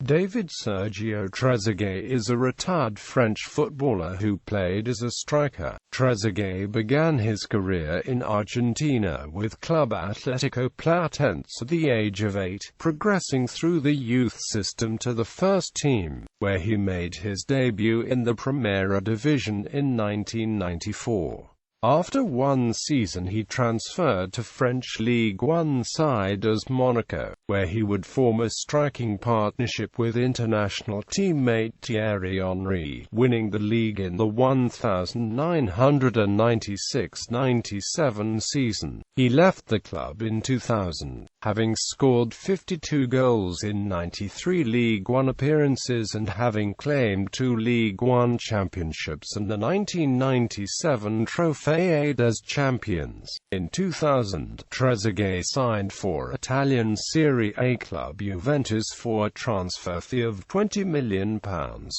David Sergio Trezeguet is a retired French footballer who played as a striker. Trezeguet began his career in Argentina with Club Atlético Platense at the age of 8, progressing through the youth system to the first team, where he made his debut in the Primera División in 1994. After one season he transferred to French Ligue 1 side AS Monaco, where he would form a striking partnership with international teammate Thierry Henry, winning the league in the 1996-97 season. He left the club in 2000, having scored 52 goals in 93 Ligue 1 appearances and having claimed 2 Ligue 1 championships and the 1997 Trophée as champions. In 2000, Trezeguet signed for Italian Serie A club Juventus for a transfer fee of £20 million,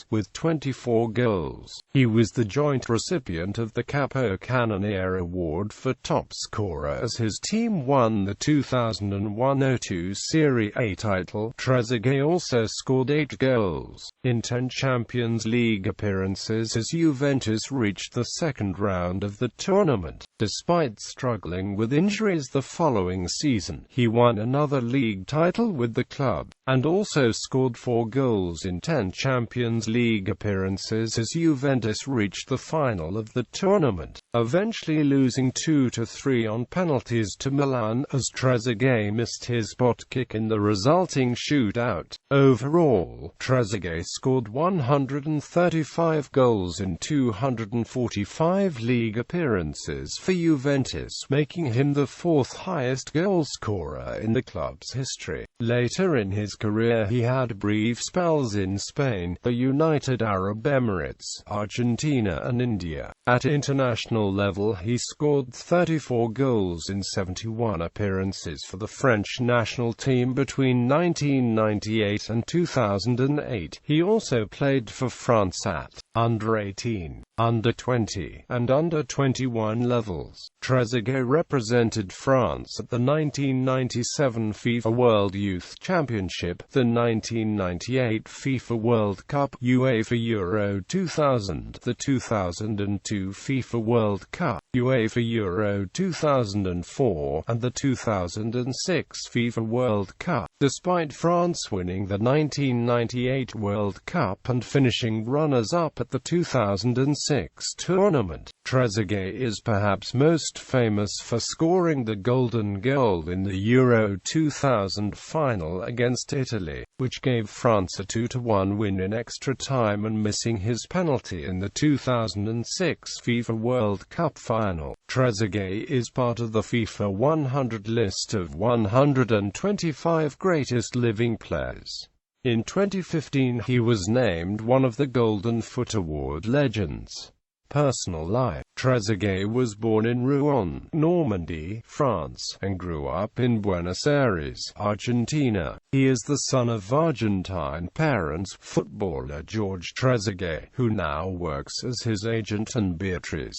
with 24 goals. He was the joint recipient of the Capocannoniere Award for top scorer as his team won the 2001-02 Serie A title. Trezeguet also scored 8 goals in 10 Champions League appearances as Juventus reached the second round of the tournament. Despite struggling with injuries the following season, he won another league title with the club, and also scored 4 goals in 10 Champions League appearances as Juventus reached the final of the tournament, eventually losing 2-3 on penalties to Milan as Trezeguet missed his spot kick in the resulting shootout. Overall, Trezeguet scored 135 goals in 245 league appearances for Juventus, making him the 4th highest goal scorer in the club's history. Later in his career he had brief spells in Spain, the United Arab Emirates, Argentina and India. At international level he scored 34 goals in 71 appearances for the French national team between 1998 and 2008. He also played for France at under-18, under-20, and under-21 levels. Trezeguet represented France at the 1997 FIFA World Youth Championship, the 1998 FIFA World Cup, UEFA Euro 2000, the 2002 FIFA World Cup, UEFA Euro 2004, and the 2006 FIFA World Cup. Despite France winning the 1998 World Cup and finishing runners-up at the 2006 tournament, Trezeguet is perhaps most famous for scoring the golden goal in the Euro 2000 final against Italy, which gave France a 2-1 win in extra time, and missing his penalty in the 2006 FIFA World Cup final. Trezeguet is part of the FIFA 100 list of 125 greatest living players. In 2015 he was named one of the Golden Foot Award legends. Personal life. Trezeguet was born in Rouen, Normandy, France, and grew up in Buenos Aires, Argentina. He is the son of Argentine parents, footballer George Trezeguet, who now works as his agent, and Beatriz.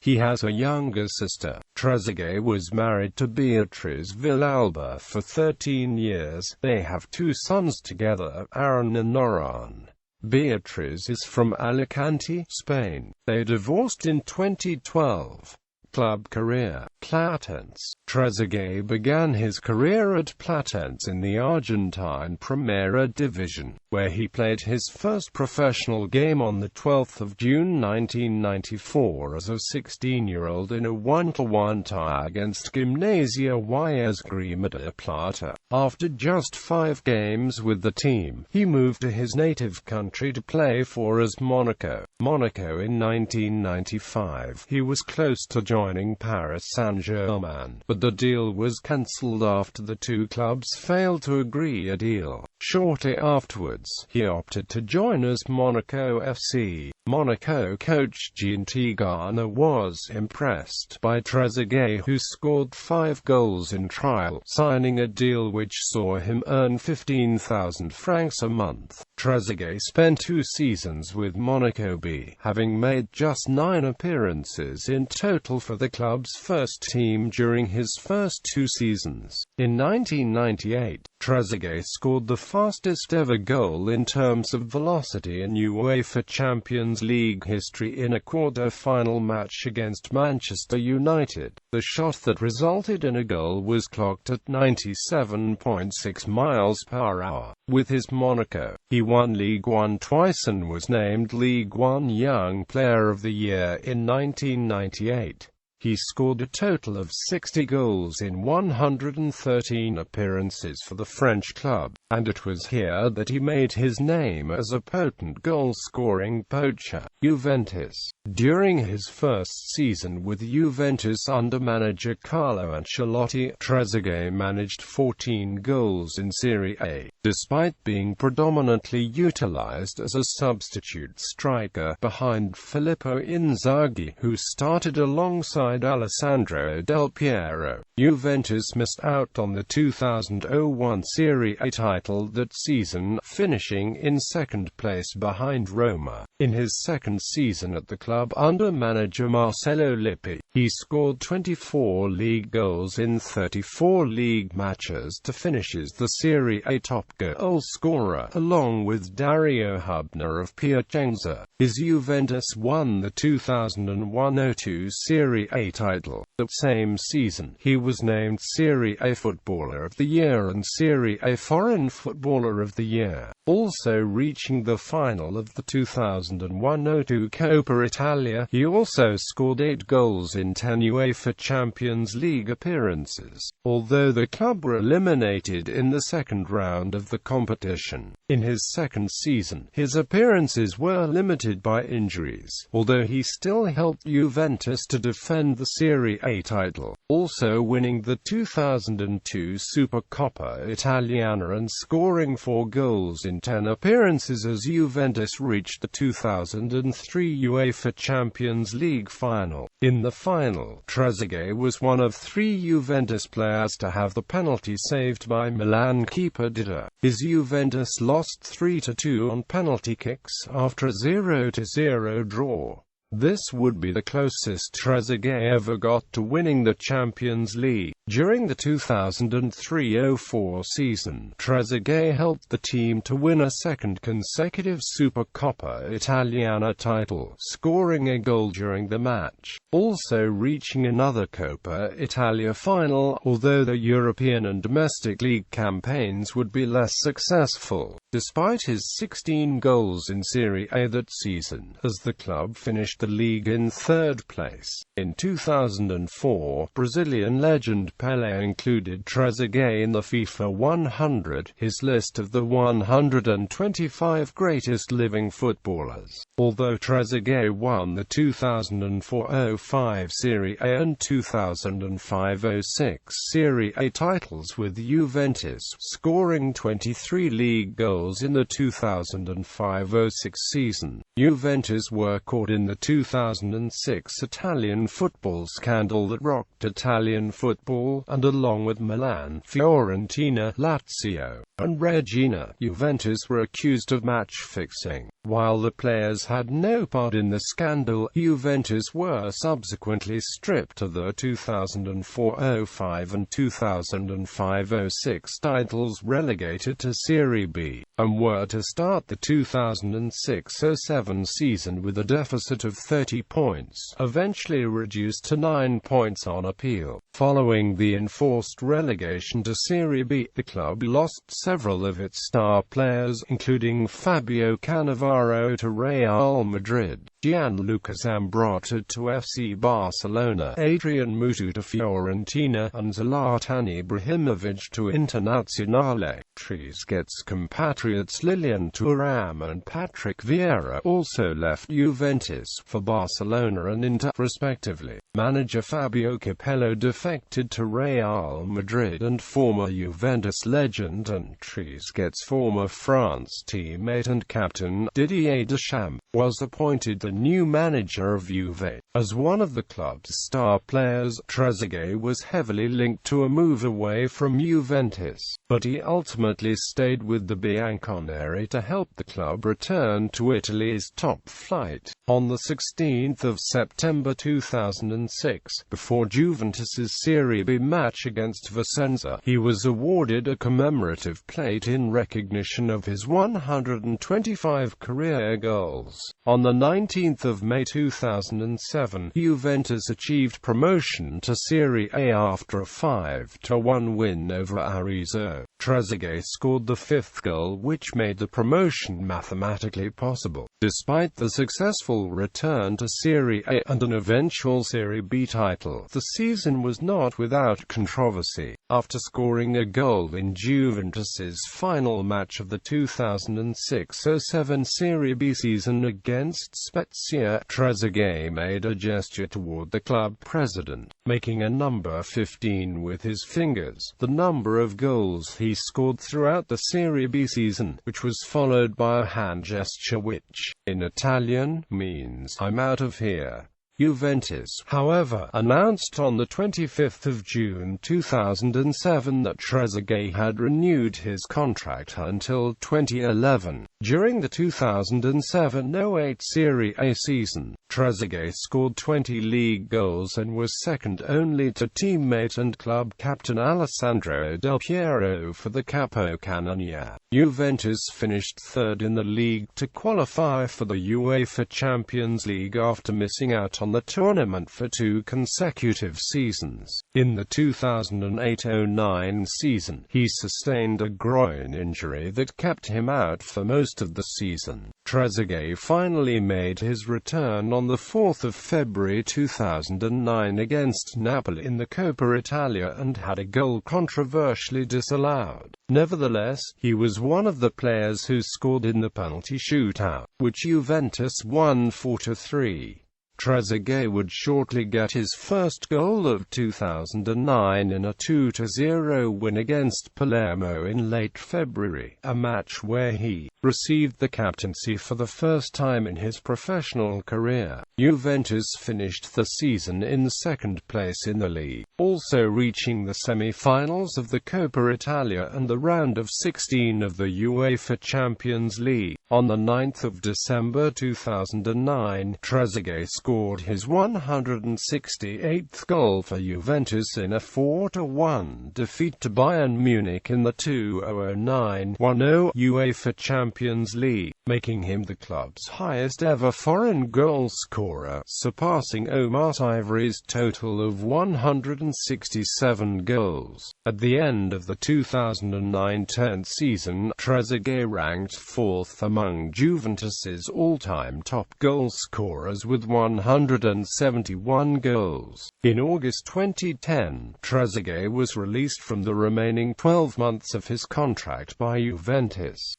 He has a younger sister. Trezeguet was married to Beatriz Villalba for 13 years. They have 2 sons together, Aaron and Noran. Beatriz is from Alicante, Spain. They divorced in 2012. Club career. Platense. Trezeguet began his career at Platense in the Argentine Primera División, where he played his first professional game on the 12th of June 1994 as a 16-year-old in a 1-1 tie against Gimnasia y Esgrima de Plata. After just 5 games with the team, he moved to his native country to play for AS Monaco. In 1995, he was close to joining Paris Saint-Germain, but the deal was cancelled after the 2 clubs failed to agree a deal. Shortly afterwards, he opted to join AS Monaco FC. Monaco coach Jean Tigana was impressed by Trezeguet, who scored 5 goals in trial, signing a deal which saw him earn 15,000 francs a month. Trezeguet spent 2 seasons with Monaco B, having made just 9 appearances in total for the club's first team during his first 2 seasons. In 1998, Trezeguet scored the fastest ever goal in terms of velocity in UEFA Champions League history in a quarter-final match against Manchester United. The shot that resulted in a goal was clocked at 97.6 miles per hour. With his Monaco, he won Ligue 1 twice and was named Ligue 1 Young Player of the Year in 1998. He scored a total of 60 goals in 113 appearances for the French club, and it was here that he made his name as a potent goal-scoring poacher. Juventus. During his first season with Juventus under manager Carlo Ancelotti, Trezeguet managed 14 goals in Serie A. Despite being predominantly utilized as a substitute striker behind Filippo Inzaghi, who started alongside Alessandro Del Piero, Juventus missed out on the 2001 Serie A title that season, finishing in second place behind Roma. In his second season at the club under manager Marcello Lippi, he scored 24 league goals in 34 league matches to finish as the Serie A top goal scorer, along with Dario Hubner of Piacenza. His Juventus won the 2001-02 Serie A title. The same season, he was named Serie A Footballer of the Year and Serie A Foreign Footballer of the Year, also reaching the final of the 2001-02 Coppa Italia. He also scored 8 goals in 10 UEFA Champions League appearances, although the club were eliminated in the second round of the competition. In his second season, his appearances were limited by injuries, although he still helped Juventus to defend the Serie A title, also winning the 2002 Supercoppa Italiana and scoring 4 goals in 10 appearances as Juventus reached the 2003 UEFA Champions League final. In the final, Trezeguet was one of 3 Juventus players to have the penalty saved by Milan keeper Dida. His Juventus lost 3-2 on penalty kicks after a 0-0 draw. This would be the closest Trezeguet ever got to winning the Champions League. During the 2003-04 season, Trezeguet helped the team to win a second consecutive Supercoppa Italiana title, scoring a goal during the match, also reaching another Coppa Italia final, although the European and domestic league campaigns would be less successful. Despite his 16 goals in Serie A that season, as the club finished the league in third place. In 2004, Brazilian legend Pelé included Trezeguet in the FIFA 100, his list of the 125 greatest living footballers. Although Trezeguet won the 2004-05 Serie A and 2005-06 Serie A titles with Juventus, scoring 23 league goals in the 2005-06 season, Juventus were caught in the 2006 Italian football scandal that rocked Italian football, and along with Milan, Fiorentina, Lazio, and Regina, Juventus were accused of match-fixing. While the players had no part in the scandal, Juventus were subsequently stripped of the 2004-05 and 2005-06 titles, relegated to Serie B, and were to start the 2006-07 season with a deficit of 30 points, eventually reduced to 9 points on appeal. Following the enforced relegation to Serie B, the club lost several of its star players, including Fabio Cannavaro to Real Madrid, Gianluca Zambrotta to FC Barcelona, Adrian Mutu to Fiorentina, and Zlatan Ibrahimovic to Internazionale. Trezeguet's compatriots Lilian Thuram and Patrick Vieira also left Juventus for Barcelona and Inter, respectively. Manager Fabio Capello defected to Real Madrid, and former Juventus legend and Trezeguet's former France teammate and captain Didier Deschamps was appointed the new manager of Juve. As one of the club's star players, Trezeguet was heavily linked to a move away from Juventus, but he ultimately stayed with the Bianconeri to help the club return to Italy's top flight. On the 16th of September 2006, before Juventus's Serie B match against Vicenza, he was awarded a commemorative plate in recognition of his 125 career goals. On the 19th of May 2007, Juventus achieved promotion to Serie A after a 5-1 win over Arezzo. Trezeguet scored the fifth goal which made the promotion mathematically possible. Despite the successful return to Serie A and an eventual Serie B title, the season was not without controversy. After scoring a goal in Juventus's final match of the 2006-07 Serie B season against Spezia, Trezeguet made a gesture toward the club president, making a number 15 with his fingers, the number of goals he scored throughout the Serie B season, which was followed by a hand gesture which, in Italian, means, "I'm out of here." Juventus, however, announced on the 25th of June 2007 that Trezeguet had renewed his contract until 2011. During the 2007-08 Serie A season, Trezeguet scored 20 league goals and was second only to teammate and club captain Alessandro Del Piero for the Capocannoniere. Juventus finished third in the league to qualify for the UEFA Champions League after missing out on the tournament for 2 consecutive seasons. In the 2008-09 season, he sustained a groin injury that kept him out for most of the season. Trezeguet finally made his return on the 4th of February 2009 against Napoli in the Coppa Italia and had a goal controversially disallowed. Nevertheless, he was one of the players who scored in the penalty shootout, which Juventus won 4-3. Trezeguet would shortly get his first goal of 2009 in a 2-0 win against Palermo in late February, a match where he received the captaincy for the first time in his professional career. Juventus finished the season in second place in the league, also reaching the semi-finals of the Coppa Italia and the round of 16 of the UEFA Champions League. On the 9th of December 2009, Trezeguet scored his 168th goal for Juventus in a 4-1 defeat to Bayern Munich in the 2009-10 UEFA Champions League, making him the club's highest ever foreign goal scorer, surpassing Omar Ivory's total of 167 goals. At the end of the 2009-10 season, Trezeguet ranked 4th among Juventus's all-time top goal scorers with 171 goals. In August 2010, Trezeguet was released from the remaining 12 months of his contract by Juventus.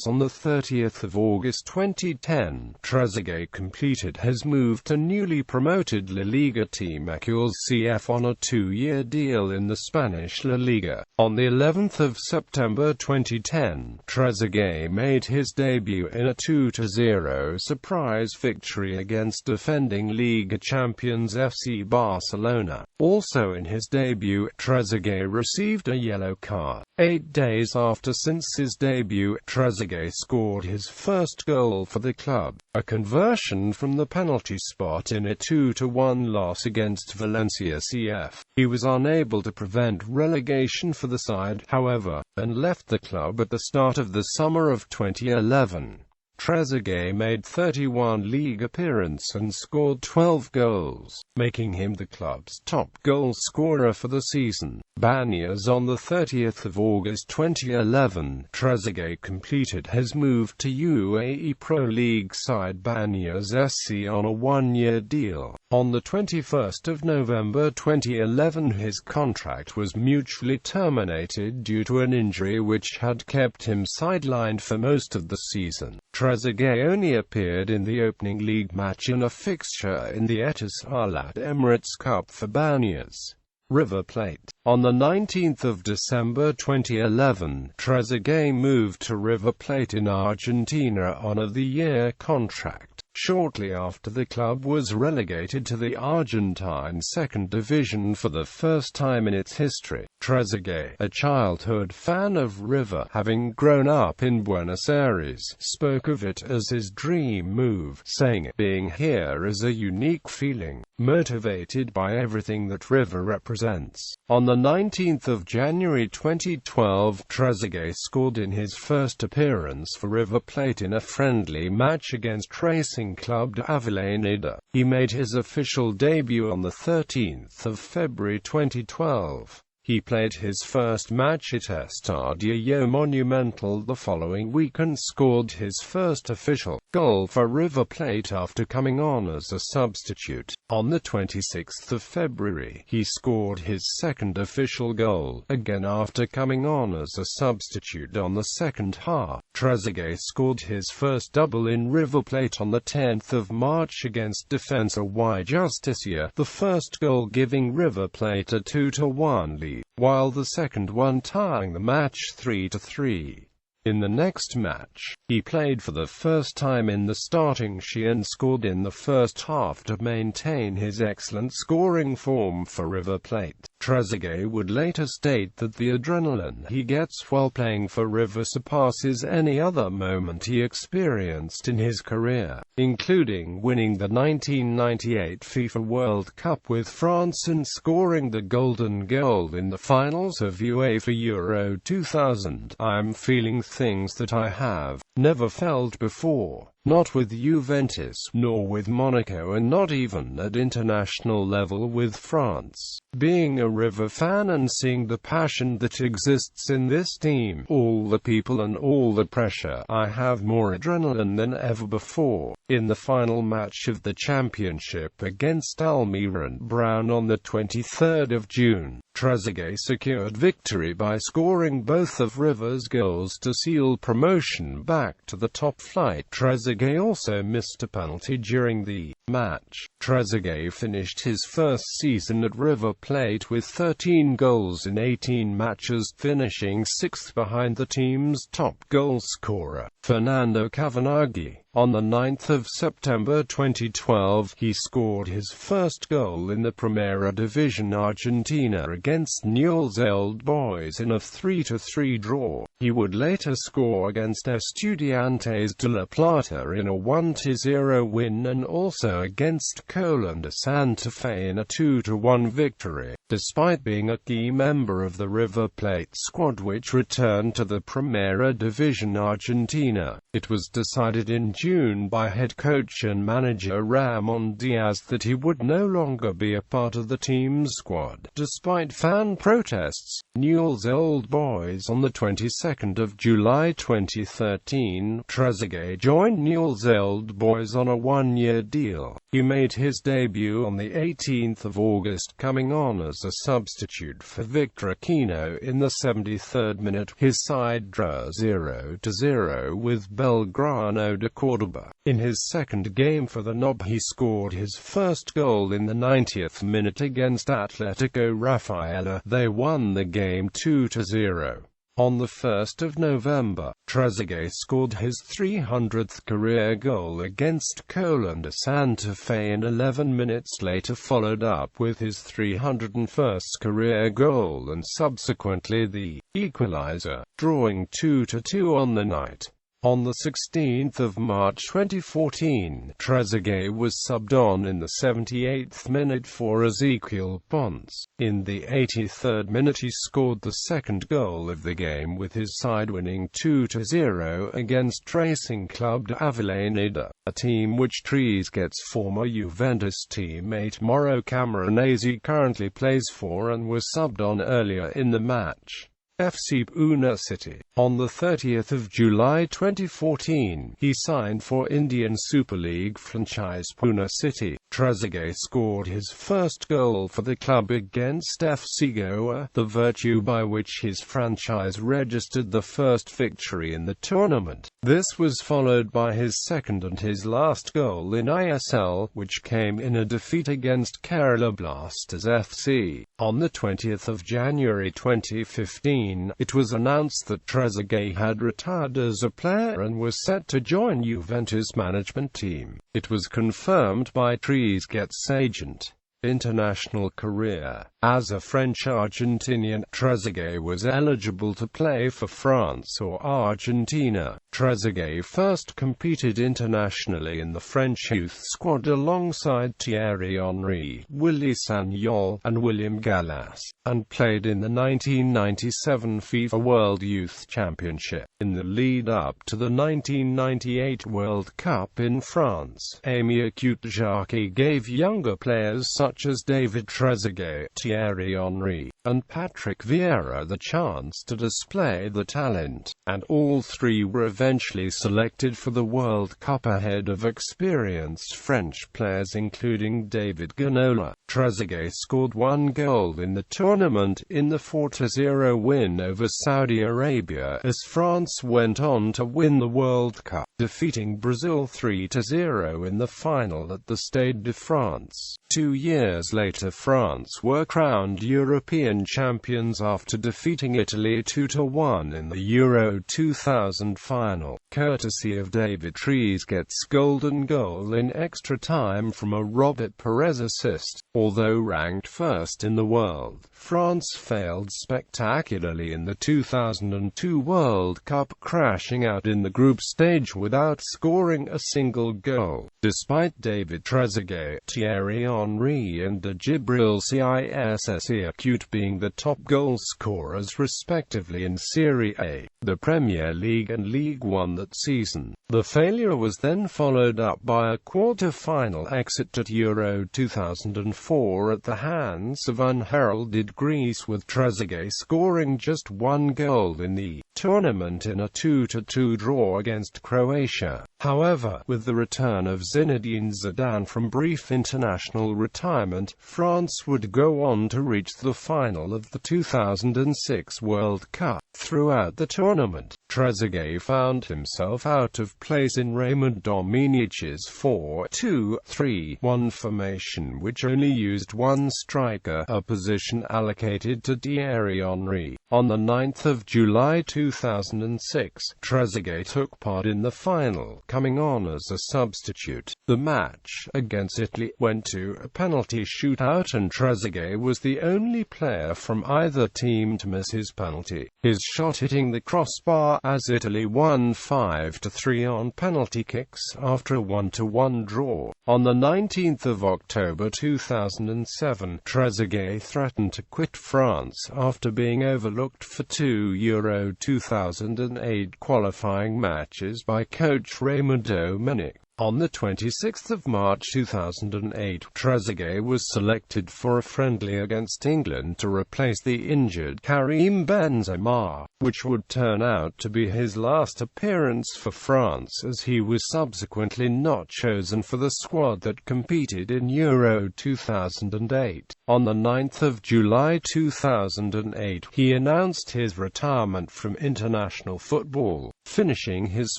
On the 30th of August 2010, Trezeguet completed his move to newly promoted La Liga team CF on a 2-year deal in the Spanish La Liga. On the 11th of September 2010, Trezeguet made his debut in a 2-0 surprise victory against defending Liga champions FC Barcelona. Also in his debut, Trezeguet received a yellow card. 8 days after his debut, Trezeguet scored his first goal for the club, a conversion from the penalty spot in a 2-1 loss against Valencia CF. He was unable to prevent relegation for the side, however, and left the club at the start of the summer of 2011. Trezeguet made 31 league appearances and scored 12 goals, making him the club's top goal scorer for the season. Banyas. On the 30th of August 2011, Trezeguet completed his move to UAE Pro League side Banyas SC on a 1-year deal. On the 21st of November 2011, his contract was mutually terminated due to an injury which had kept him sidelined for most of the season. Trezeguet only appeared in the opening league match in a fixture in the Etisalat Emirates Cup for Banyas. River Plate. On the 19th of December 2011, Trezeguet moved to River Plate in Argentina on a 1-year contract. Shortly after, the club was relegated to the Argentine second division for the first time in its history. Trezeguet, a childhood fan of River, having grown up in Buenos Aires, spoke of it as his dream move, saying, "Being here is a unique feeling, motivated by everything that River represents." On the 19th of January 2012, Trezeguet scored in his first appearance for River Plate in a friendly match against Racing Club de Avellaneda. He made his official debut on the 13th of February 2012. He played his first match at Estadio Monumental the following week and scored his first official goal for River Plate after coming on as a substitute. On the 26th of February, he scored his second official goal, again after coming on as a substitute on the second half. Trezeguet scored his first double in River Plate on the 10th of March against Defensa y Justicia, the first goal giving River Plate a 2-1 lead, while the second one tying the match 3-3. In the next match, he played for the first time in the starting side and scored in the first half to maintain his excellent scoring form for River Plate. Trezeguet would later state that the adrenaline he gets while playing for River surpasses any other moment he experienced in his career, including winning the 1998 FIFA World Cup with France and scoring the golden goal in the finals of UEFA Euro 2000. "I'm feeling things that I have never felt before. Not with Juventus, nor with Monaco, and not even at international level with France. Being a River fan and seeing the passion that exists in this team, all the people and all the pressure, I have more adrenaline than ever before." In the final match of the championship against Almirante Brown on the 23rd of June, Trezeguet secured victory by scoring both of River's goals to seal promotion back to the top flight. Trezeguet also missed a penalty during the match. Trezeguet finished his first season at River Plate with 13 goals in 18 matches, finishing 6th behind the team's top goal scorer, Fernando Cavanaghi. On the 9th of September 2012, he scored his first goal in the Primera División Argentina against Newell's Old Boys in a 3-3 draw. He would later score against Estudiantes de La Plata in a 1-0 win and also against Colón de Santa Fe in a 2-1 victory. Despite being a key member of the River Plate squad which returned to the Primera División Argentina, it was decided in June by head coach and manager Ramón Diaz that he would no longer be a part of the team's squad. Despite fan protests, Newell's Old Boys on the 22nd of July 2013, Trezeguet joined Newell's Old Boys on a one-year deal. He made his debut on the 18th of August, coming on as a substitute for Victor Aquino in the 73rd minute. His side drew 0-0 with Belgrano de Córdoba. In his second game for the Nob, he scored his first goal in the 90th minute against Atlético Rafaela. They won the game 2-0. On the 1st of November, Trezeguet scored his 300th career goal against Colón de Santa Fe and 11 minutes later followed up with his 301st career goal and subsequently the equalizer, drawing 2-2 on the night. On the 16th of March 2014, Trezeguet was subbed on in the 78th minute for Ezequiel Pons. In the 83rd minute he scored the second goal of the game with his side winning 2-0 against Racing Club de Avellaneda, a team which Trezeguet's former Juventus teammate Mauro Camoranesi currently plays for and was subbed on earlier in the match. FC Pune City. On the 30th of July 2014, he signed for Indian Super League franchise Pune City. Trezeguet scored his first goal for the club against FC Goa, the virtue by which his franchise registered the first victory in the tournament. This was followed by his second and his last goal in ISL, which came in a defeat against Kerala Blasters FC. On the 20th of January 2015, 2014, it was announced that Trezeguet had retired as a player and was set to join Juventus' management team. It was confirmed by Trezeguet's agent. International career. As a French-Argentinian, Trezeguet was eligible to play for France or Argentina. Trezeguet first competed internationally in the French youth squad alongside Thierry Henry, Willy Sagnol, and William Gallas, and played in the 1997 FIFA World Youth Championship. In the lead-up to the 1998 World Cup in France, Émile Jacquet gave younger players such as David Trezeguet, Thierry Henry, and Patrick Vieira the chance to display the talent, and all three were eventually selected for the World Cup ahead of experienced French players including David Ginola. Trezeguet scored one goal in the tournament in the 4-0 win over Saudi Arabia as France went on to win the World Cup, defeating Brazil 3-0 in the final at the Stade de France. 2 years later, France were crowned European champions after defeating Italy 2-1 in the Euro 2000 final, courtesy of David Trezeguet's golden goal in extra time from a Robert Perez assist. Although ranked first in the world, France failed spectacularly in the 2002 World Cup, crashing out in the group stage without scoring a single goal. Despite David Trezeguet, Thierry Henry and Djibril Cissé being the top goal scorers respectively in Serie A, the Premier League and Ligue 1 that season. The failure was then followed up by a quarter-final exit at Euro 2004 at the hands of unheralded Greece, with Trezeguet scoring just one goal in the tournament in a 2-2 draw against Croatia. However, with the return of Zinedine Zidane from brief international retirement, France would go on to reach the final of the 2006 World Cup. Throughout the tournament, Trezeguet found himself out of place in Raymond Domenic's 4-2-3-1 formation, which only used one striker, a position allocated to Thierry Henry. On the 9th of July 2006, Trezeguet took part in the final, coming on as a substitute. The match, against Italy, went to a penalty shootout and Trezeguet was the only player from either team to miss his penalty, his shot hitting the crossbar as Italy won 5-3 on penalty kicks after a 1-1 draw. On the 19th of October 2007, Trezeguet threatened to quit France after being overlooked for 2 Euro 2008 qualifying matches by coach Raymond Domenech. On the 26th of March 2008, Trezeguet was selected for a friendly against England to replace the injured Karim Benzema, which would turn out to be his last appearance for France, as he was subsequently not chosen for the squad that competed in Euro 2008. On the 9th of July 2008, he announced his retirement from international football, finishing his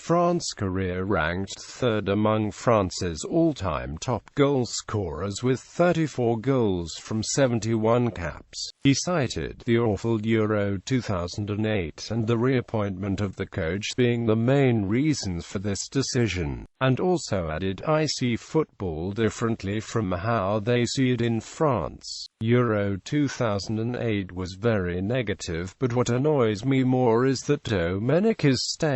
France career ranked third among France's all-time top goal scorers with 34 goals from 71 caps. He cited the awful Euro 2008 and the reappointment of the coach being the main reasons for this decision, and also added, "I see football differently from how they see it in France. Euro 2008 was very negative, but what annoys me more is that Domenech is staying."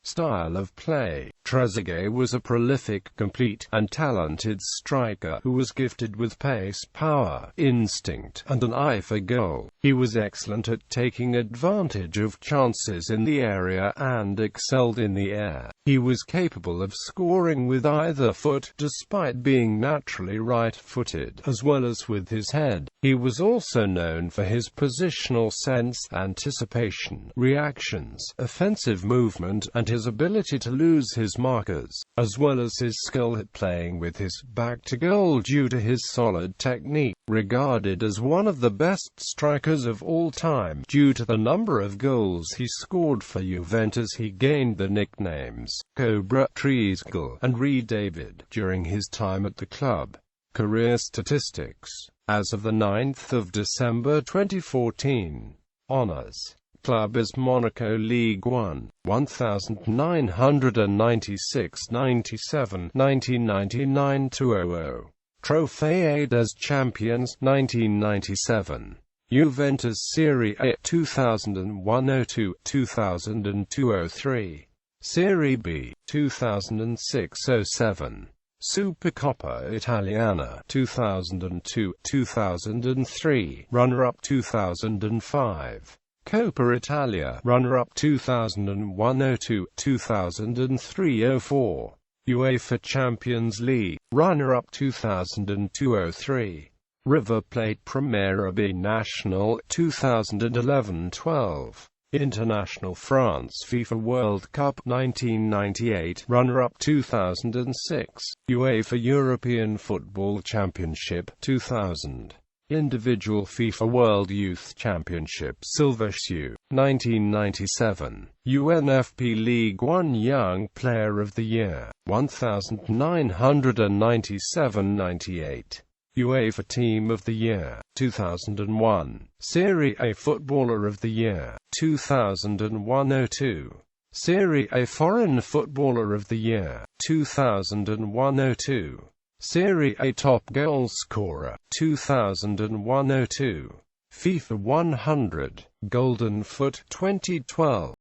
Style of play. Trezeguet was a prolific, complete, and talented striker who was gifted with pace, power, instinct, and an eye for goal. He was excellent at taking advantage of chances in the area and excelled in the air. He was capable of scoring with either foot, despite being naturally right-footed, as well as with his head. He was also known for his positional sense, anticipation, reactions, offensive movement, and his ability to lose his markers, as well as his skill at playing with his back to goal due to his solid technique. Regarded as one of the best strikers of all time due to the number of goals he scored for Juventus, he gained the nicknames Cobra, Trezeguet, and Re David during his time at the club. Career statistics. As of the 9th of December 2014. Honors. Club AS Monaco Ligue 1, 1996-97, 1999-00. Trophée des Champions, 1997. Juventus Serie A, 2001-02, 2002-03. Serie B, 2006-07. Supercoppa Italiana, 2002-2003, runner-up 2005. Coppa Italia, runner-up 2001-02, 2003-04. UEFA Champions League, runner-up 2002-03. River Plate Primera B National, 2011-12. International France FIFA World Cup 1998, runner-up 2006. UEFA European Football Championship 2000. Individual FIFA World Youth Championship Silver Shoe 1997. UNFP League 1 Young Player of the Year 1997-98. UEFA Team of the Year 2001. Serie A Footballer of the Year 2001-02. Serie A Foreign Footballer of the Year 2001-02. Serie A Top Goal Scorer 2001-02. FIFA 100 Golden Foot 2012.